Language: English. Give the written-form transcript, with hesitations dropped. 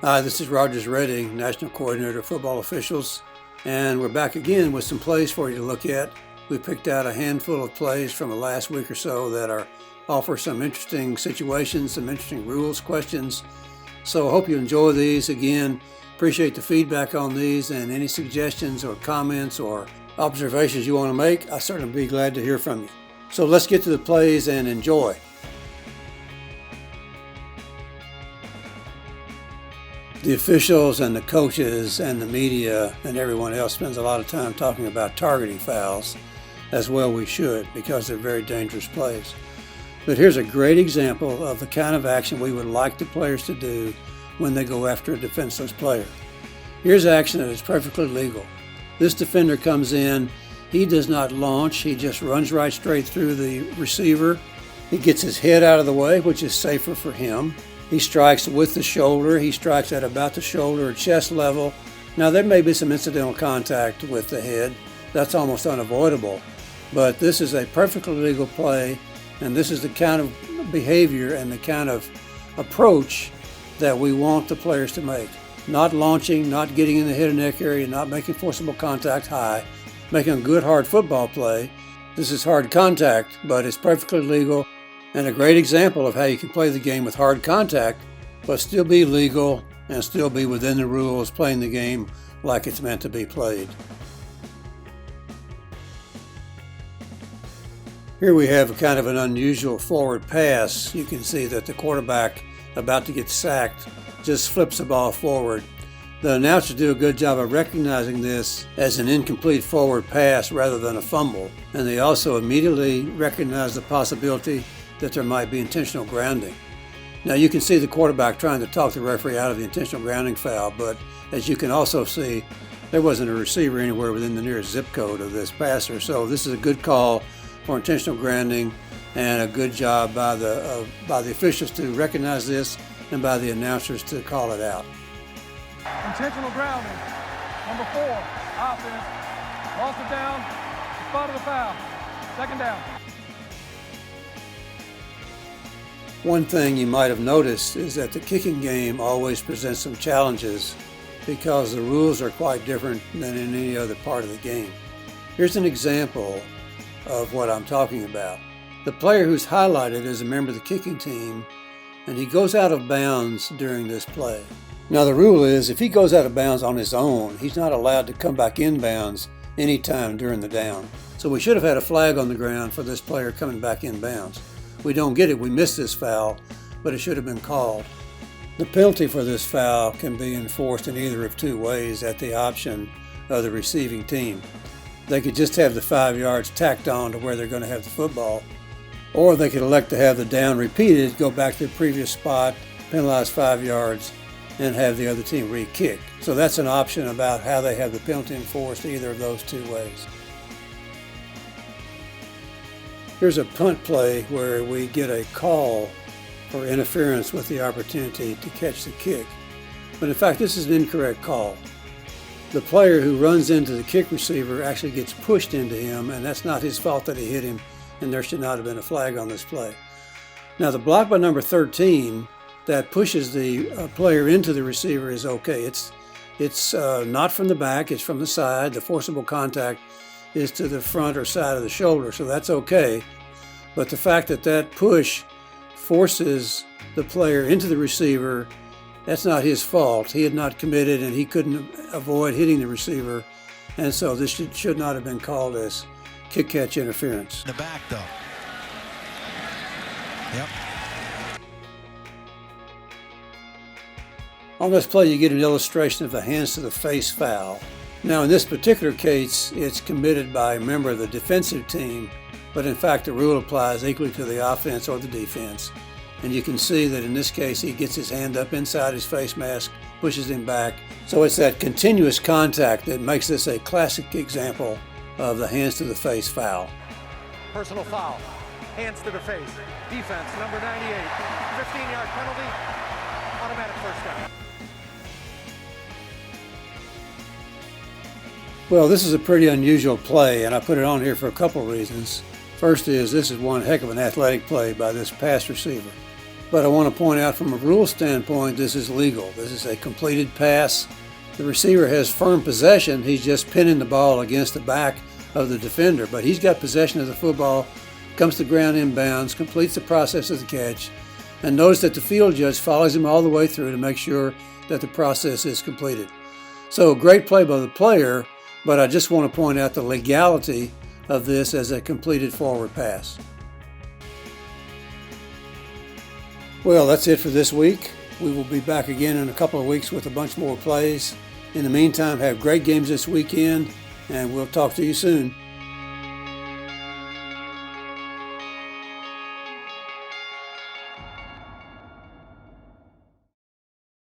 Hi, this is Rogers Redding, National Coordinator of Football Officials, and we're back again with some plays for you to look at. We picked out a handful of plays from the last week or so that offer some interesting situations, some interesting rules, questions. So I hope you enjoy these. Again, appreciate the feedback on these and any suggestions or comments or observations you want to make. I'll certainly be glad to hear from you. So let's get to the plays and enjoy. The officials and the coaches and the media and everyone else spends a lot of time talking about targeting fouls, as well we should, because they're very dangerous plays. But here's a great example of the kind of action we would like the players to do when they go after a defenseless player. Here's action that is perfectly legal. This defender comes in, he does not launch, he just runs right straight through the receiver. He gets his head out of the way, which is safer for him. He strikes with the shoulder. He strikes at about the shoulder or chest level. Now, there may be some incidental contact with the head. That's almost unavoidable. But this is a perfectly legal play, and this is the kind of behavior and the kind of approach that we want the players to make. Not launching, not getting in the head and neck area, not making forcible contact high, making a good hard football play. This is hard contact, but it's perfectly legal. And a great example of how you can play the game with hard contact, but still be legal and still be within the rules, playing the game like it's meant to be played. Here we have a kind of an unusual forward pass. You can see that the quarterback about to get sacked just flips the ball forward. The announcers do a good job of recognizing this as an incomplete forward pass rather than a fumble, and they also immediately recognize the possibility that there might be intentional grounding. Now you can see the quarterback trying to talk the referee out of the intentional grounding foul, but as you can also see, there wasn't a receiver anywhere within the nearest zip code of this passer. So this is a good call for intentional grounding and a good job by the officials to recognize this and by the announcers to call it out. Intentional grounding, number 4, offense, lost it down, spot of the foul, second down. One thing you might have noticed is that the kicking game always presents some challenges because the rules are quite different than in any other part of the game. Here's an example of what I'm talking about. The player who's highlighted is a member of the kicking team, and he goes out of bounds during this play. Now the rule is if he goes out of bounds on his own, he's not allowed to come back in bounds anytime during the down. So we should have had a flag on the ground for this player coming back in bounds. We don't get it, we missed this foul, but it should have been called. The penalty for this foul can be enforced in either of two ways at the option of the receiving team. They could just have the 5 yards tacked on to where they're going to have the football, or they could elect to have the down repeated, go back to the previous spot, penalize 5 yards, and have the other team re-kick. So that's an option about how they have the penalty enforced either of those two ways. Here's a punt play where we get a call for interference with the opportunity to catch the kick. But in fact, this is an incorrect call. The player who runs into the kick receiver actually gets pushed into him, and that's not his fault that he hit him, and there should not have been a flag on this play. Now, the block by number 13 that pushes the player into the receiver is okay. It's not from the back, it's from the side. The forcible contact is to the front or side of the shoulder, so that's okay. But the fact that that push forces the player into the receiver, that's not his fault. He had not committed and he couldn't avoid hitting the receiver, and so this should not have been called as kick-catch interference. The back, though. Yep. On this play, you get an illustration of the hands to the face foul. Now, in this particular case, it's committed by a member of the defensive team, but in fact, the rule applies equally to the offense or the defense. And you can see that in this case, he gets his hand up inside his face mask, pushes him back. So it's that continuous contact that makes this a classic example of the hands to the face foul. Personal foul, hands to the face, defense, number 98, 15-yard penalty, automatic first down. Well, this is a pretty unusual play, and I put it on here for a couple reasons. First is this is one heck of an athletic play by this pass receiver. But I want to point out from a rule standpoint, this is legal. This is a completed pass. The receiver has firm possession. He's just pinning the ball against the back of the defender. But he's got possession of the football, comes to ground inbounds, completes the process of the catch, and notice that the field judge follows him all the way through to make sure that the process is completed. So great play by the player, but I just want to point out the legality of this as a completed forward pass. Well, that's it for this week. We will be back again in a couple of weeks with a bunch more plays. In the meantime, have great games this weekend, and we'll talk to you soon.